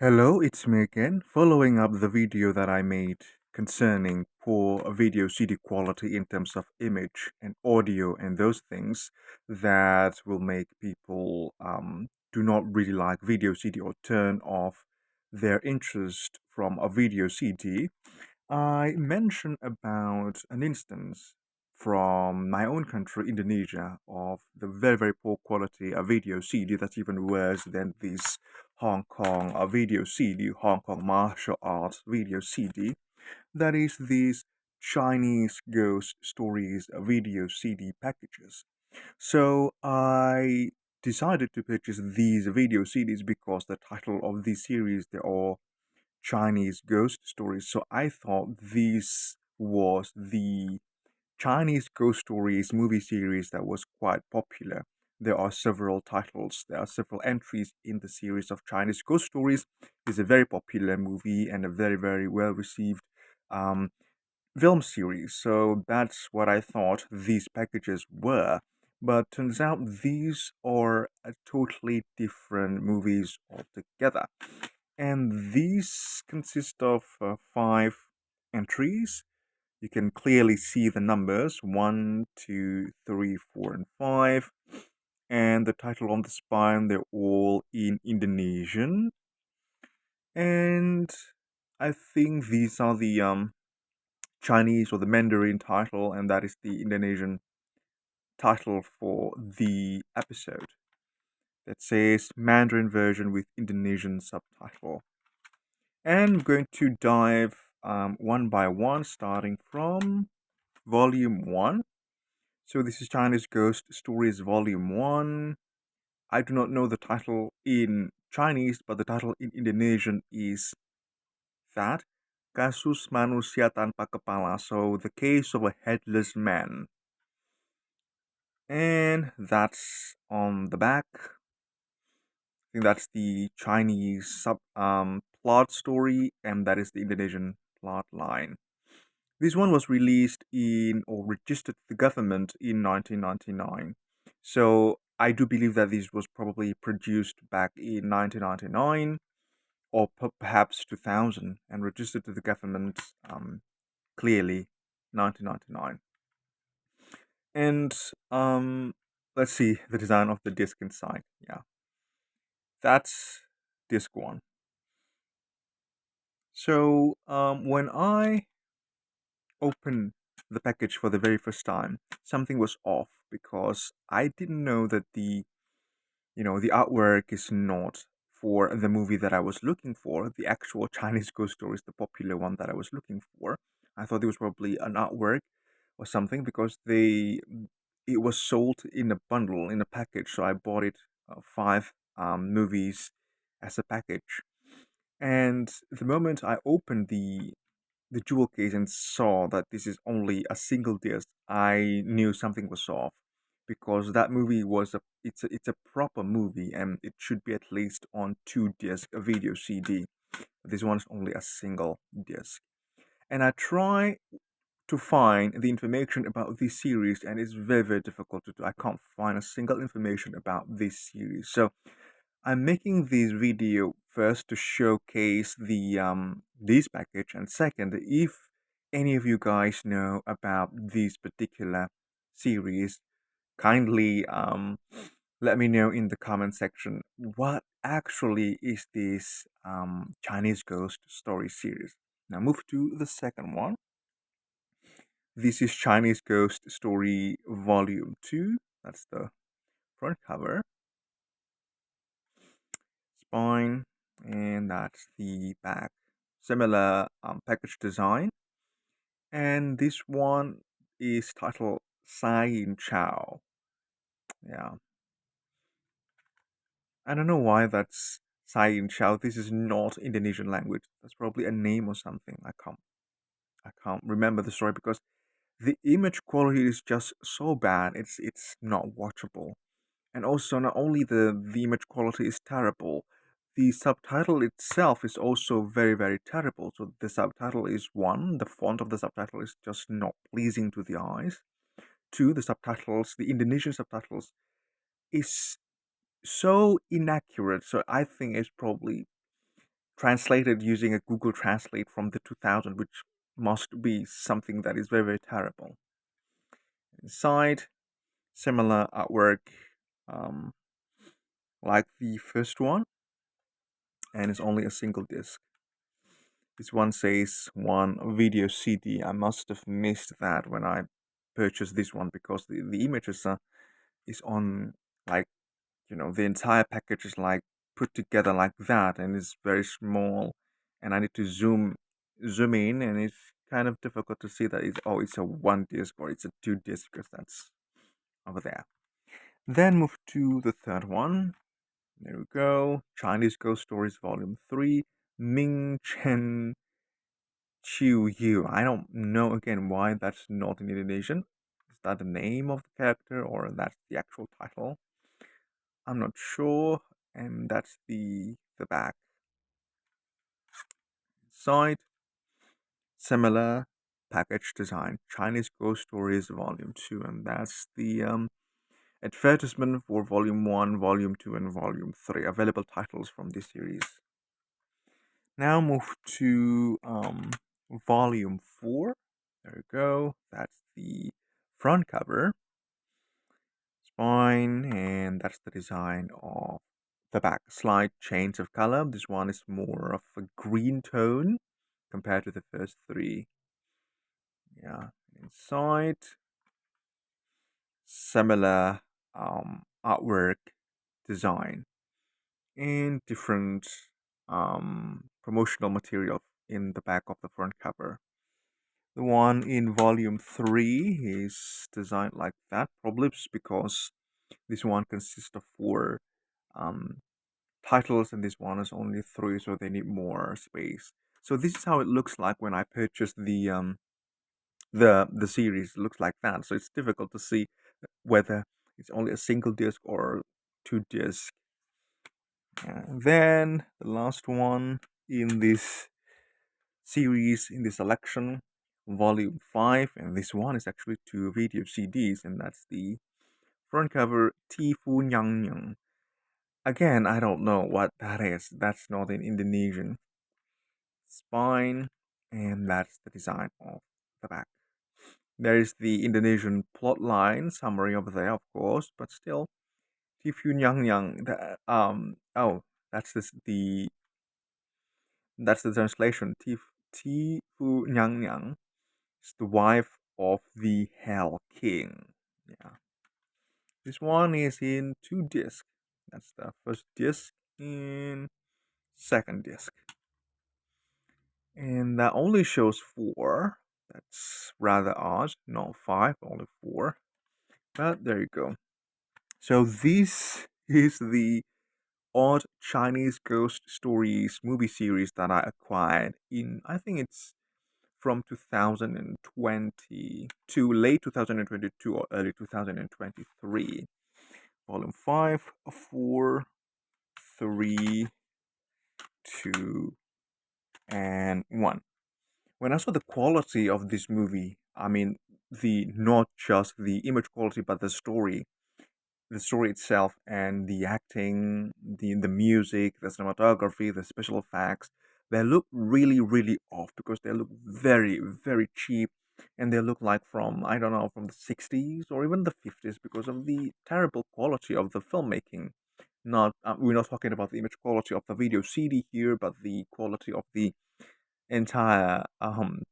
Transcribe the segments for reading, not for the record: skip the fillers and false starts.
Hello, it's me again. Following up the video that I made concerning poor video CD quality in terms of image and audio and those things that will make people do not really like video CD or turn off their interest from a video CD. I mentioned about an instance from my own country, Indonesia, of the very, very poor quality of video CD that's even worse than this Hong Kong video CD, Hong Kong martial arts video CD. That is these Chinese ghost stories video CD packages. So I decided to purchase these video CDs because the title of the series, they're all Chinese ghost stories. So I thought this was the Chinese ghost stories movie series that was quite popular. There are several titles, there are several entries in the series of Chinese ghost stories. It's a very popular movie and a very, very well received um, film series. So that's what I thought these packages were. But turns out these are a totally different movies altogether. And these consist of five entries. You can clearly see the numbers 1, 2, 3, 4, and 5. And the title on the spine, they're all in Indonesian. And I think these are the Chinese or the Mandarin title, and that is the Indonesian title for the episode that says Mandarin version with Indonesian subtitle. And I'm going to dive one by one, starting from Volume 1. So this is Chinese Ghost Stories Volume 1. I do not know the title in Chinese, but the title in Indonesian is that Kasus Manusia Tanpa Kepala. So the case of a headless man. And that's on the back. I think that's the Chinese plot story, and that is the Indonesian plot line. This one was released in or registered to the government in 1999. So I do believe that this was probably produced back in 1999 or perhaps 2000 and registered to the government clearly 1999. And let's see the design of the disc inside. Yeah, that's disc one. So when I opened the package for the very first time, something was off because I didn't know that the artwork is not for the movie that I was looking for, the actual Chinese ghost stories, the popular one that I was looking for. I thought it was probably an artwork or something because it was sold in a bundle in a package, so I bought it five movies as a package. And the moment I opened the jewel case and saw that this is only a single disc, I knew something was off because that movie was it's a proper movie and it should be at least on two disc a video CD. This one is only a single disc. And I try to find the information about this series and it's very, very difficult to do. I can't find a single information about this series. So I'm making this video first to showcase the this package, and second, if any of you guys know about this particular series, kindly let me know in the comment section what actually is this Chinese ghost story series. Now move to the second one. This is Chinese Ghost Story Volume 2. That's the front cover. Spine, and that's the back. Similar package design, and this one is titled Sai Chow. Yeah, I don't know why that's Sai Chow. This is not Indonesian language. That's probably a name or something. I can't remember the story because the image quality is just so bad. It's not watchable. And also, not only the image quality is terrible, the subtitle itself is also very, very terrible. So the subtitle is one, the font of the subtitle is just not pleasing to the eyes. Two, the Indonesian subtitles is so inaccurate. So I think it's probably translated using a Google Translate from the 2000, which must be something that is very, very terrible. Inside, similar artwork, um, like the first one, and it's only a single disc. This one says one video CD. I must have missed that when I purchased this one because the images is on, like, the entire package is like put together like that, and it's very small, and I need to zoom in, and it's kind of difficult to see that it's a one disc or it's a two disc because that's over there. Then move to the third one. There we go. Chinese Ghost Stories Volume 3, Ming Chen Chiu Yu. I don't know again why that's not in Indonesian. Is that the name of the character or that's the actual title? I'm not sure. And that's the back side. Similar package design. Chinese Ghost Stories Volume 2. And that's the advertisement for Volume 1, Volume 2, and Volume 3. Available titles from this series. Now move to Volume 4. There we go. That's the front cover. Spine, and that's the design of the back. Slight change of color. This one is more of a green tone compared to the first three. Yeah, inside, similar artwork design and different promotional material in the back of the front cover. The one in volume 3 is designed like that, probably because this one consists of 4 um, titles and this one is only 3, so they need more space. So this is how it looks like when I purchased the series. It looks like that, so it's difficult to see whether it's only a single disc or 2 discs. And then the last one in this series, in this selection, volume 5, and this one is actually 2 video CDs, and that's the front cover Tifu Nyang Nyang. Again, I don't know what that is. That's not in Indonesian. Spine, and that's the design of the back. There is the Indonesian plotline summary over there, of course, but still, Tifu Nyang Nyang. Oh, that's that's the translation. Tifu Nyang Nyang is the wife of the Hell King. Yeah, this one is in 2 discs. That's the first disc and second disc. And that only shows 4. That's rather odd. Not 5, only 4. But there you go. So this is the odd Chinese ghost stories movie series that I acquired in, I think it's from 2020 to late 2022 or early 2023. Volume 5, 4, 3, 2, and 1. When I saw the quality of this movie, I mean, the not just the image quality, but the story itself, and the acting, the music, the cinematography, the special effects, they look really, really off because they look very, very cheap, and they look like from, I don't know, from the 60s or even the 50s because of the terrible quality of the filmmaking. Not we're not talking about the image quality of the video CD here, but the quality of the entire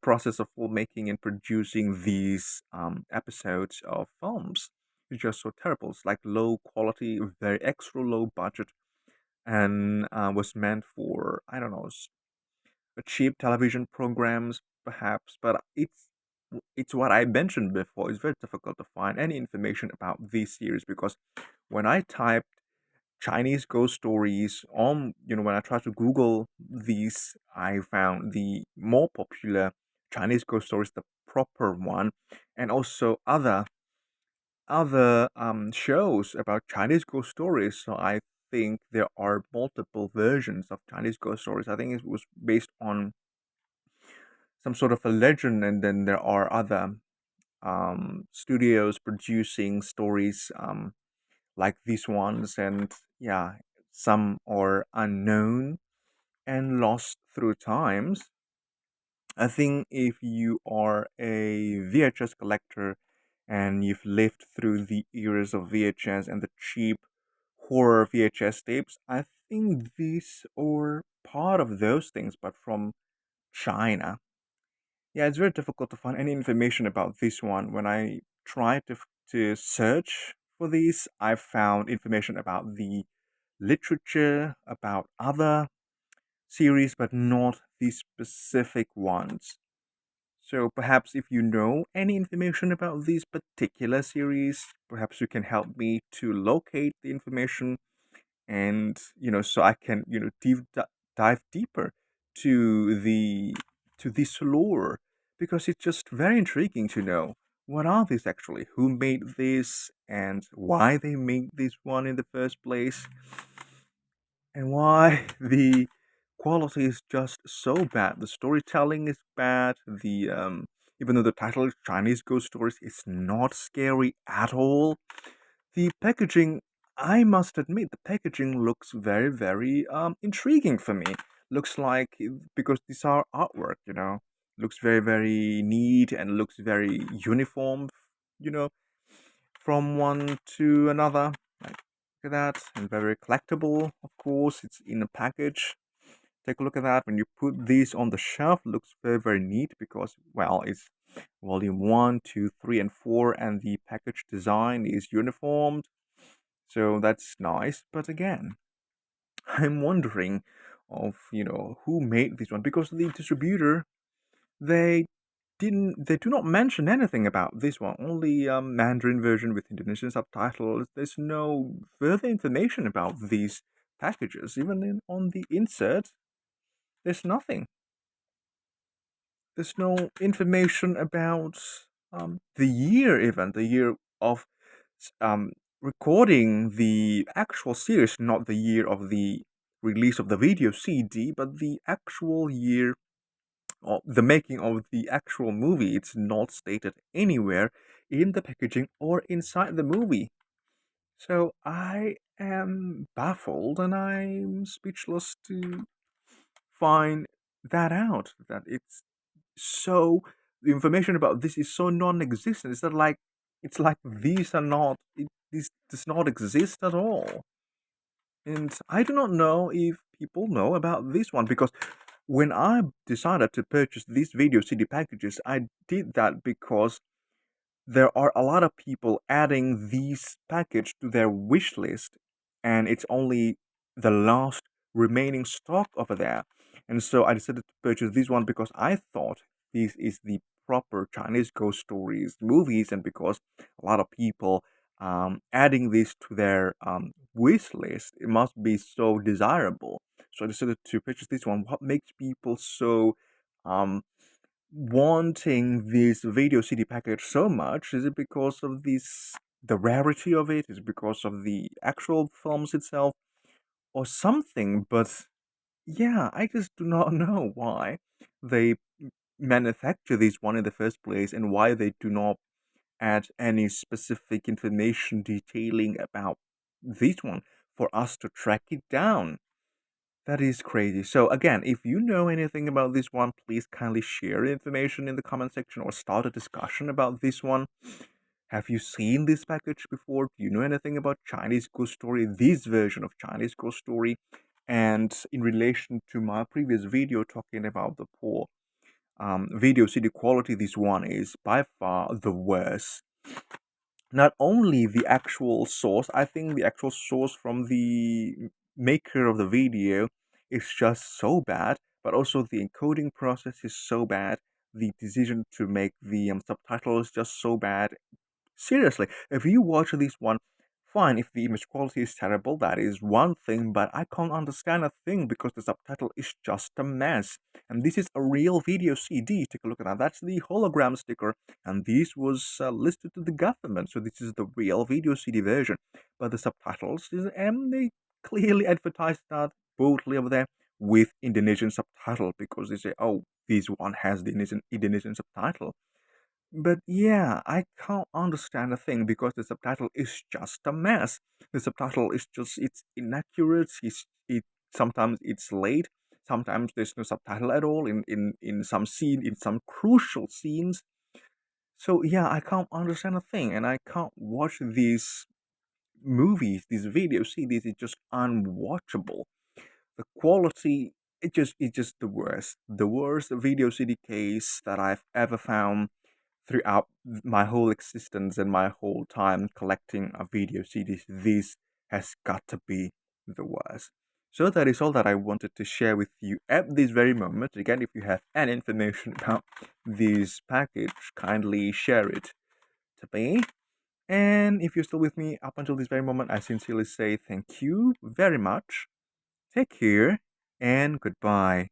process of filmmaking and producing these episodes of films is just so terrible. It's like low quality, very extra low budget, and was meant for, I don't know, cheap television programs perhaps. But it's what I mentioned before. It's very difficult to find any information about this series because when I typed Chinese ghost stories on, when I tried to Google these, I found the more popular Chinese ghost stories, the proper one, and also other shows about Chinese ghost stories. So I think there are multiple versions of Chinese ghost stories. I think it was based on some sort of a legend, and then there are other studios producing stories like these ones, and yeah, some are unknown and lost through times. I think if you are a VHS collector and you've lived through the eras of VHS and the cheap horror VHS tapes, I think these are part of those things, but from China. Yeah, it's very difficult to find any information about this one. When I tried to search for these, I found information about the literature, about other series, but not the specific ones. So perhaps if you know any information about these particular series, perhaps you can help me to locate the information and so I can dive deeper to this lore, because it's just very intriguing to know what are these actually, who made this, and why they made this one in the first place, and why the quality is just so bad. The storytelling is bad. The even though the title is Chinese Ghost Stories, it's not scary at all. The packaging, I must admit, the packaging looks very, very intriguing for me. Looks like, because these are artwork, looks very, very neat and looks very uniform, you know, from one to another. Like, look at that, and very collectible. Of course, it's in a package. Take a look at that. When you put these on the shelf, it looks very, very neat because, well, it's volume 1, 2, 3, and 4, and the package design is uniformed. So that's nice. But again, I'm wondering of, who made this one, because the distributor, they they do not mention anything about this one. Only Mandarin version with Indonesian subtitles. There's no further information about these packages. Even on the insert, there's nothing. There's no information about the year, even the year of recording the actual series, not the year of the release of the video CD, but the actual year of the making of the actual movie. It's not stated anywhere in the packaging or inside the movie. So I am baffled and I'm speechless to find that out. That so the information about this is so non-existent. It's not like these are not this does not exist at all. And I do not know if people know about this one, because when I decided to purchase these video CD packages, I did that because there are a lot of people adding these package to their wish list, and it's only the last remaining stock over there. And so I decided to purchase this one because I thought this is the proper Chinese ghost stories movies, and because a lot of people adding this to their wish list, it must be so desirable. So I decided to purchase this one. What makes people so um, wanting this video CD package so much? Is it because of the rarity of it? Is it because of the actual films itself, or something? But yeah, I just do not know why they manufacture this one in the first place, and why they do not add any specific information detailing about this one for us to track it down. That is crazy. So again, if you know anything about this one, please kindly share information in the comment section or start a discussion about this one. Have you seen this package before? Do you know anything about Chinese Ghost Story, this version of Chinese Ghost Story? And in relation to my previous video talking about the poor video CD quality, this one is by far the worst. Not only the actual source, I think the actual source from the maker of the video is just so bad, but also the encoding process is so bad. The decision to make the subtitles just so bad. Seriously, if you watch this one, fine, if the image quality is terrible, that is one thing, but I can't understand a thing because the subtitle is just a mess. And this is a real video CD. Take a look at that. That's the hologram sticker, and this was listed to the government, so this is the real video CD version. But the subtitles, they clearly advertise that boldly over there with Indonesian subtitle, because they say, oh, this one has the Indonesian subtitle. But yeah, I can't understand a thing because the subtitle is just a mess. The subtitle is just, it's inaccurate, it sometimes it's late, sometimes there's no subtitle at all in some scene, in some crucial scenes. So yeah, I can't understand a thing, and I can't watch these movies, these video CDs. It's just unwatchable. The quality, it's just the worst video CD case that I've ever found throughout my whole existence and my whole time collecting a video CDs. This has got to be the worst. So that is all that I wanted to share with you at this very moment. Again, if you have any information about this package, kindly share it to me. And if you're still with me up until this very moment, I sincerely say thank you very much. Take care and goodbye.